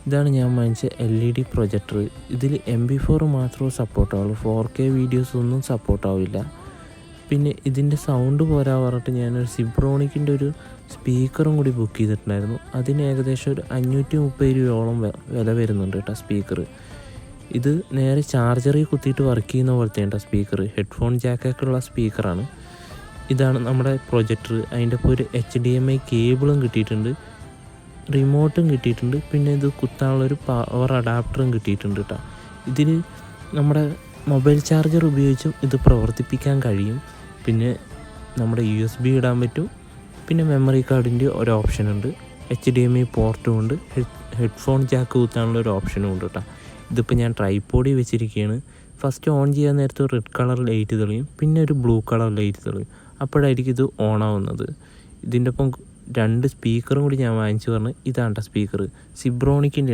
ഇതാണ് ഞാൻ വാങ്ങിച്ച LED പ്രൊജക്ടർ. ഇതിൽ MP4 മാത്രമേ സപ്പോർട്ടാവുള്ളൂ, 4K വീഡിയോസ് ഒന്നും സപ്പോർട്ടാവില്ല. പിന്നെ ഇതിൻ്റെ സൗണ്ട് പോരാ പറഞ്ഞിട്ട് ഞാനൊരു സിബ്രോണിക്കിൻ്റെ ഒരു സ്പീക്കറും കൂടി ബുക്ക് ചെയ്തിട്ടുണ്ടായിരുന്നു. അതിന് ഏകദേശം ഒരു 530 രൂപയോളം വില വരുന്നുണ്ട് കേട്ടോ സ്പീക്കർ. ഇത് നേരെ ചാർജറിൽ കുത്തിയിട്ട് വർക്ക് ചെയ്യുന്ന പോലത്തെ കേട്ടോ സ്പീക്കർ. ഹെഡ്ഫോൺ ജാക്കൊക്കെ ഉള്ള സ്പീക്കറാണ്. ഇതാണ് നമ്മുടെ പ്രൊജക്ടർ. അതിൻ്റെ ഇപ്പോൾ ഒരു HDMI കേബിളും കിട്ടിയിട്ടുണ്ട്, റിമോട്ടും കിട്ടിയിട്ടുണ്ട്. പിന്നെ ഇത് കുത്താനുള്ളൊരു പവർ അഡാപ്റ്ററും കിട്ടിയിട്ടുണ്ട് കേട്ടോ. ഇതിൽ നമ്മുടെ മൊബൈൽ ചാർജർ ഉപയോഗിച്ചും ഇത് പ്രവർത്തിപ്പിക്കാൻ കഴിയും. പിന്നെ നമ്മുടെ USB ഇടാൻ പറ്റും. പിന്നെ മെമ്മറി കാർഡിൻ്റെ ഒരു ഓപ്ഷൻ ഉണ്ട്, HDMI പോർട്ടും ഉണ്ട്, ഹെഡ്ഫോൺ ജാക്ക് കുത്താനുള്ള ഒരു ഓപ്ഷനും ഉണ്ട് കേട്ടോ. ഇതിപ്പോൾ ഞാൻ ട്രൈപോഡിൽ വെച്ചിരിക്കുകയാണ്. ഫസ്റ്റ് ഓൺ ചെയ്യാൻ നേരത്തെ റെഡ് കളർ ലൈറ്റ് തെളിയും, പിന്നെ ഒരു ബ്ലൂ കളർ ലൈറ്റ് തെളിയും. അപ്പോഴായിരിക്കും ഇത് ഓൺ ആവുന്നത്. ഇതിൻ്റെ ഒപ്പം 2 സ്പീക്കറും കൂടി ഞാൻ വാങ്ങിച്ചു പറഞ്ഞു. ഇതാണ് സ്പീക്കർ, സിബ്രോണിക്കിൻ്റെ